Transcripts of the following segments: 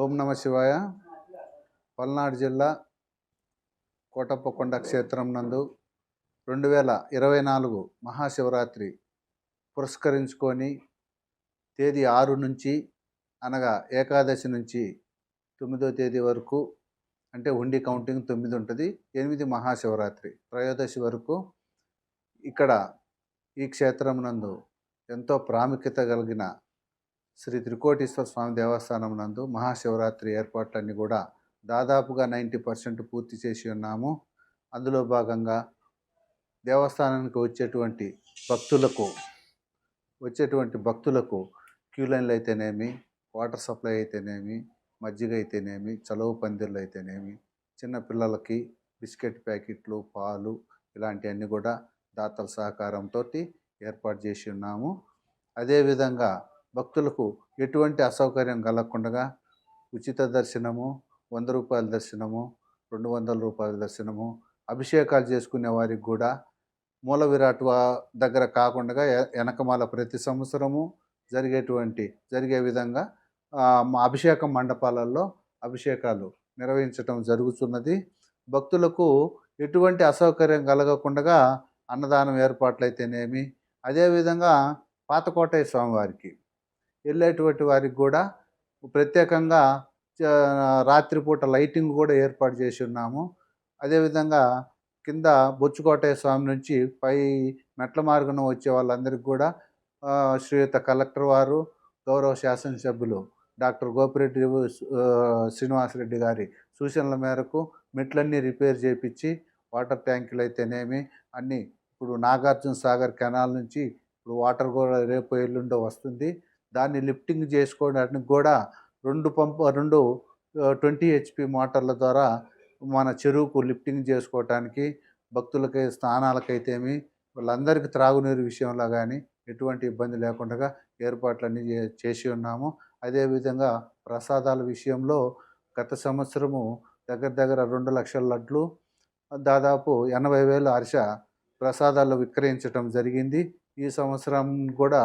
ఓం నమ శివాయ. పల్నాడు జిల్లా కోటప్పకొండ క్షేత్రం నందు 2024 మహాశివరాత్రి పురస్కరించుకొని తేదీ 6 నుంచి అనగా ఏకాదశి నుంచి 9వ తేదీ వరకు, అంటే ఉండి కౌంటింగ్ 9 ఉంటుంది, 8 మహాశివరాత్రి, త్రయోదశి వరకు ఇక్కడ ఈ క్షేత్రం నందు ఎంతో ప్రాముఖ్యత కలిగిన శ్రీ త్రికోటీశ్వర స్వామి దేవస్థానం నందు మహాశివరాత్రి ఏర్పాట్లన్నీ కూడా దాదాపుగా 90% పూర్తి చేసి ఉన్నాము. అందులో భాగంగా దేవస్థానానికి వచ్చేటువంటి భక్తులకు క్యూ లైన్లు అయితేనేమి, వాటర్ సప్లై అయితేనేమి, మజ్జిగ అయితేనేమి, చలువ పందిర్లు అయితేనేమి, చిన్నపిల్లలకి బిస్కెట్ ప్యాకెట్లు, పాలు ఇలాంటివన్నీ కూడా దాతల సహకారంతో ఏర్పాటు చేసి ఉన్నాము. అదేవిధంగా భక్తులకు ఎటువంటి అసౌకర్యం కలగకుండా ఉచిత దర్శనము, 100 రూపాయల దర్శనము, 200 రూపాయల దర్శనము, అభిషేకాలు చేసుకునే వారికి కూడా మూల విరాట్ దగ్గర కాకుండా వెనకమాల ప్రతి సంవత్సరము జరిగే విధంగా మా అభిషేక మండపాలలో అభిషేకాలు నిర్వహించడం జరుగుతున్నది. భక్తులకు ఎటువంటి అసౌకర్యం కలగకుండా అన్నదానం ఏర్పాట్లయితేనేమి, అదేవిధంగా పాతకోటయ్య స్వామివారికి వెళ్ళేటువంటి వారికి కూడా ప్రత్యేకంగా రాత్రిపూట లైటింగ్ కూడా ఏర్పాటు చేసి ఉన్నాము. అదేవిధంగా కింద బొచ్చుకోటయ్య స్వామి నుంచి పై మెట్ల మార్గం వచ్చే వాళ్ళందరికీ కూడా శ్రీయుత కలెక్టర్ వారు, గౌరవ శాసనసభ్యులు డాక్టర్ గోపిరెడ్డి శ్రీనివాసరెడ్డి గారి సూచనల మేరకు మెట్లన్నీ రిపేర్ చేయించి, వాటర్ ట్యాంకులు అయితేనేమి అన్నీ, ఇప్పుడు నాగార్జున సాగర్ కెనాల్ నుంచి ఇప్పుడు వాటర్ కూడా రేపు ఎల్లుండో వస్తుంది, దాన్ని లిఫ్టింగ్ చేసుకోవడానికి కూడా రెండు 20 HP మోటార్ల ద్వారా మన చెరువుకు లిఫ్టింగ్ చేసుకోవటానికి, భక్తులకి స్నానాలకైతేమి వాళ్ళందరికీ త్రాగునీరు విషయంలో కానీ ఎటువంటి ఇబ్బంది లేకుండా ఏర్పాట్లన్నీ చేసి ఉన్నాము. అదేవిధంగా ప్రసాదాల విషయంలో గత సంవత్సరము దగ్గర 2 లక్షల లడ్లు, దాదాపు 80,000 అరిస ప్రసాదాలు విక్రయించడం జరిగింది. ఈ సంవత్సరం కూడా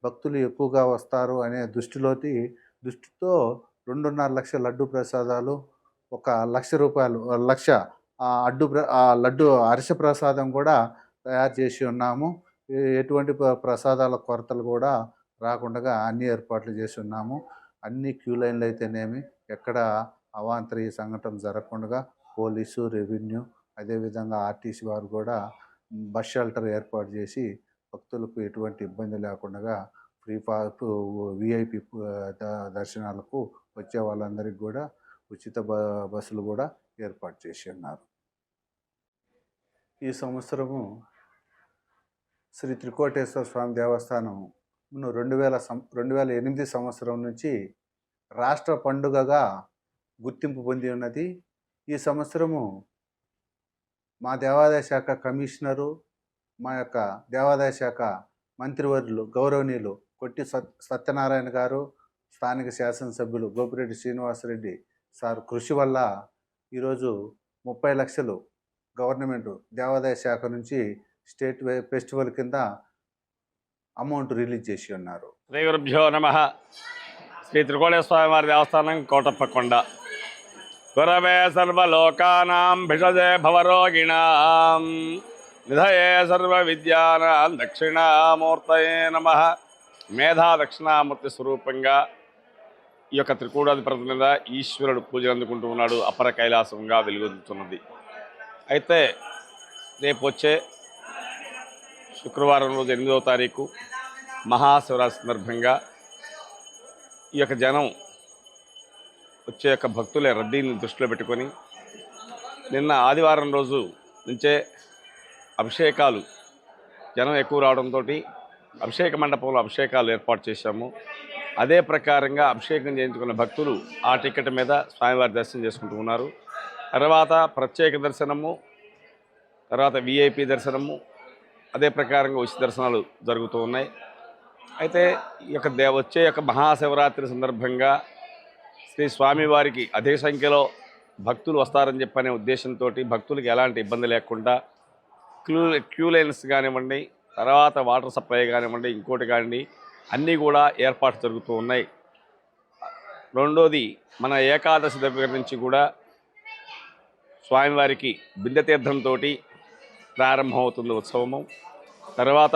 భక్తులు ఎక్కువగా వస్తారు అనే దృష్టితో 2.5 లక్షల లడ్డు ప్రసాదాలు, 1 లక్ష లడ్డు అరిస ప్రసాదం కూడా తయారు చేసి ఉన్నాము. ఎటువంటి ప్రసాదాల కొరతలు కూడా రాకుండా అన్ని ఏర్పాట్లు చేసి ఉన్నాము. అన్ని క్యూ లైన్లు అయితేనేమి ఎక్కడ అవాంతరీయ సంఘటనలు జరగకుండా పోలీసు, రెవెన్యూ, అదేవిధంగా ఆర్టీసీ వారు కూడా బస్ షెల్టర్ ఏర్పాటు చేసి భక్తులకు ఎటువంటి ఇబ్బంది లేకుండా ఫ్రీ విఐపి దర్శనాలకు వచ్చే వాళ్ళందరికీ కూడా ఉచిత బస్సులు కూడా ఏర్పాటు చేసి ఉన్నారు. ఈ సంవత్సరము శ్రీ త్రికోటేశ్వర స్వామి దేవస్థానం 2008 సంవత్సరం నుంచి రాష్ట్ర పండుగగా గుర్తింపు పొంది ఉన్నది. ఈ సంవత్సరము మా దేవాదాయ శాఖ కమిషనరు, మా యొక్క దేవాదాయ శాఖ మంత్రివర్యులు గౌరవనీయులు కొట్టి సత్యనారాయణ గారు, స్థానిక శాసనసభ్యులు గోపిరెడ్డి శ్రీనివాసరెడ్డి సార్ కృషి వల్ల ఈరోజు 30 లక్షలు గవర్నమెంట్ దేవాదాయ శాఖ నుంచి స్టేట్ ఫెస్టివల్ కింద అమౌంట్ రిలీజ్ చేసి ఉన్నారు. శ్రీ గురుభ్యో నమః. శ్రీ త్రికోటేశ్వర స్వామి వారి దేవస్థానం కోటప్పకొండ. గురవే సర్వలోకానాం భిషజే భవరోగిణాం నిధయే సర్వ విద్యానాం దక్షిణామూర్తయే నమః. మేధా దక్షిణామూర్తి స్వరూపంగా ఈ యొక్క త్రికూటాధిపతి మీద ఈశ్వరుడు పూజలు అందుకుంటూ ఉన్నాడు. అపర కైలాసంగా వెలుగొందుతున్నది. అయితే రేపు వచ్చే శుక్రవారం రోజు 8వ తారీఖు మహాశివరాత్రి సందర్భంగా ఈ యొక్క జనం వచ్చే యొక్క భక్తుల రద్దీని దృష్టిలో పెట్టుకొని నిన్న ఆదివారం రోజు నుంచే అభిషేకాలు జనం ఎక్కువ రావడంతో అభిషేక మండపంలో అభిషేకాలు ఏర్పాటు చేశాము. అదే ప్రకారంగా అభిషేకం చేయించుకున్న భక్తులు ఆ టికెట్ మీద స్వామివారి దర్శనం చేసుకుంటూ ఉన్నారు. తర్వాత ప్రత్యేక దర్శనము, తర్వాత విఐపి దర్శనము, అదే ప్రకారంగా ఉచిత దర్శనాలు జరుగుతూ ఉన్నాయి. అయితే ఈ యొక్క వచ్చే యొక్క మహాశివరాత్రి సందర్భంగా శ్రీ స్వామివారికి అధిక సంఖ్యలో భక్తులు వస్తారని చెప్పనే ఉద్దేశంతో భక్తులకి ఎలాంటి ఇబ్బంది లేకుండా క్యూ లైన్స్ కానివ్వండి, తర్వాత వాటర్ సప్లై కానివ్వండి, ఇంకోటి కానివ్వండి, అన్నీ కూడా ఏర్పాటు జరుగుతూ ఉన్నాయి. రెండోది మన ఏకాదశి దగ్గర నుంచి కూడా స్వామివారికి బిందె తీర్థంతో ప్రారంభమవుతుంది ఉత్సవము. తర్వాత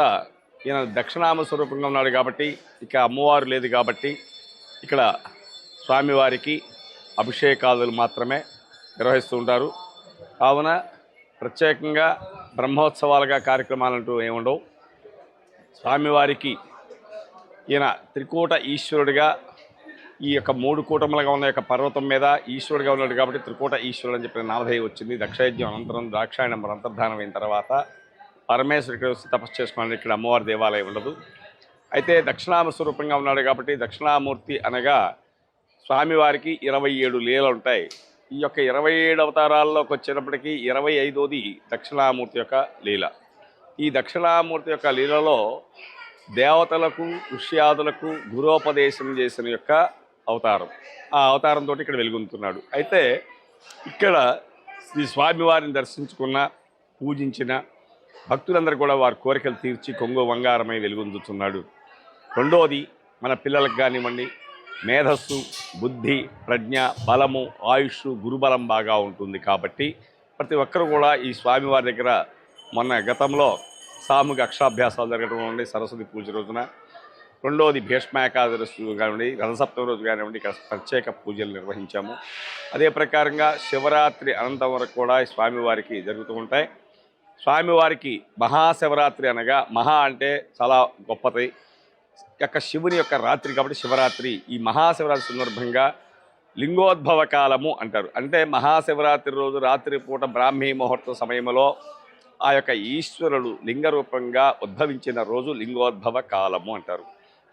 ఈయన దక్షిణామ స్వరూపంగా ఉన్నాడు కాబట్టి, ఇక అమ్మవారు లేదు కాబట్టి ఇక్కడ స్వామివారికి అభిషేకాదులు మాత్రమే నిర్వహిస్తూ ఉంటారు. కావున ప్రత్యేకంగా బ్రహ్మోత్సవాలుగా కార్యక్రమాలంటూ ఏముండవు. స్వామివారికి ఈయన త్రికూట ఈశ్వరుడిగా ఈ యొక్క 3 కూటములుగా ఉన్న యొక్క పర్వతం మీద ఈశ్వరుడిగా ఉన్నాడు కాబట్టి త్రికూట ఈశ్వరుడు అని చెప్పిన నామధేయం వచ్చింది. దక్షయజ్ఞం అనంతరం ద్రాక్షాయణం అంతర్ధానం అయిన తర్వాత పరమేశ్వరుడికి వచ్చి తపస్సు చేసుకోవడానికి ఇక్కడ అమ్మవారి దేవాలయం ఉండదు. అయితే దక్షిణామ స్వరూపంగా ఉన్నాడు కాబట్టి దక్షిణామూర్తి అనగా స్వామివారికి 27 లీలలు ఉంటాయి. ఈ యొక్క 27 అవతారాల్లోకి వచ్చేటప్పటికీ 25వది దక్షిణామూర్తి యొక్క లీల. ఈ దక్షిణామూర్తి యొక్క లీలలో దేవతలకు ఋష్యాదులకు గురోపదేశం చేసిన యొక్క అవతారం. ఆ అవతారంతో ఇక్కడ వెలుగొందుతున్నాడు. అయితే ఇక్కడ శ్రీ స్వామివారిని దర్శించుకున్న పూజించిన భక్తులందరూ కూడా వారి కోరికలు తీర్చి కొంగు వంగారమై వెలుగొందుతున్నాడు. రెండోది మన పిల్లలకు కానివ్వండి మేధస్సు, బుద్ధి, ప్రజ్ఞ, బలము, ఆయుష్, గురుబలం బాగా ఉంటుంది కాబట్టి ప్రతి ఒక్కరు కూడా ఈ స్వామివారి దగ్గర మొన్న గతంలో సామూహిక అక్షరాభ్యాసాలు జరగడం నుండి సరస్వతి పూజ రోజున, రెండవది భీష్మ ఏకాదశి కానివ్వండి, రథసప్తమి రోజు కానివ్వండి ఇక్కడ ప్రత్యేక పూజలు నిర్వహించాము. అదే ప్రకారంగా శివరాత్రి అనంతం వరకు కూడా ఈ స్వామివారికి జరుగుతూ ఉంటాయి. స్వామివారికి మహాశివరాత్రి అనగా మహా అంటే చాలా గొప్పది యొక్క శివుని యొక్క రాత్రి కాబట్టి శివరాత్రి. ఈ మహాశివరాత్రి సందర్భంగా లింగోద్భవ కాలము అంటారు. అంటే మహాశివరాత్రి రోజు రాత్రి పూట బ్రాహ్మీ ముహూర్త సమయంలో ఆ యొక్క ఈశ్వరుడు లింగ రూపంగా ఉద్భవించిన రోజు లింగోద్భవ కాలము అంటారు.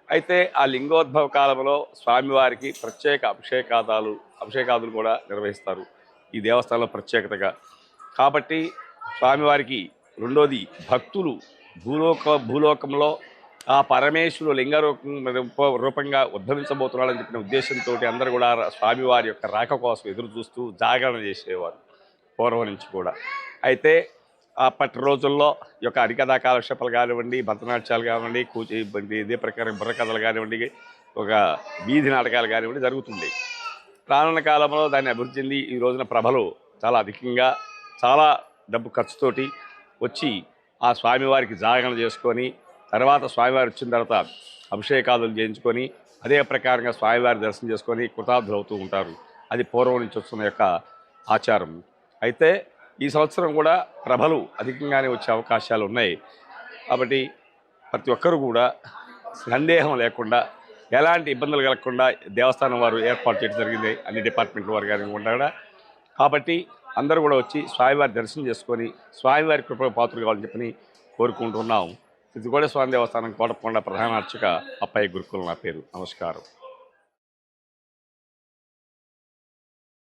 అయితే ఆ లింగోద్భవ కాలంలో స్వామివారికి ప్రత్యేక అభిషేకాదులు కూడా నిర్వహిస్తారు ఈ దేవస్థానంలో ప్రత్యేకతగా. కాబట్టి స్వామివారికి రెండోది భక్తులు భూలోకంలో ఆ పరమేశ్వరుడు లింగ రూపంగా ఉద్భవించబోతున్నాడని చెప్పిన ఉద్దేశంతో అందరూ కూడా స్వామివారి యొక్క రాక కోసం ఎదురు చూస్తూ జాగరణ చేసేవారు పూర్వం నుంచి కూడా. అయితే అప్పటి రోజుల్లో ఈ యొక్క హరికథా కాలక్షేపాలు కానివ్వండి, భరతనాట్యాలు కానివ్వండి, ఇదే ప్రకారం బుర్రకథలు కానివ్వండి, ఒక వీధి నాటకాలు కానివ్వండి జరుగుతుంది. రానున్న కాలంలో దాన్ని అభివృద్ధి చెంది ఈ రోజున ప్రభలు చాలా అధికంగా చాలా డబ్బు ఖర్చుతోటి వచ్చి ఆ స్వామివారికి జాగరణ చేసుకొని తర్వాత స్వామివారి వచ్చిన తర్వాత అభిషేకాదులు చేయించుకొని అదే ప్రకారంగా స్వామివారి దర్శనం చేసుకొని కృతార్థులు అవుతూ ఉంటారు. అది పూర్వం నుంచి వస్తున్న యొక్క ఆచారం. అయితే ఈ సంవత్సరం కూడా ప్రభలు అధికంగానే వచ్చే అవకాశాలు ఉన్నాయి. కాబట్టి ప్రతి ఒక్కరూ కూడా సందేహం లేకుండా ఎలాంటి ఇబ్బందులు కలగకుండా దేవస్థానం వారు ఏర్పాటు చేయడం జరిగింది, అన్ని డిపార్ట్మెంట్ల వారు కానీ ఉండగా. కాబట్టి అందరూ కూడా వచ్చి స్వామివారి దర్శనం చేసుకొని స్వామివారి కృప పాత్రలు కావాలని చెప్పని కోరుకుంటున్నాం. సిద్ధిగోడ స్వామి దేవస్థానం కోటకొండ ప్రధాన అర్చక అప్పయ్య గురుకులు నా పేరు. నమస్కారం.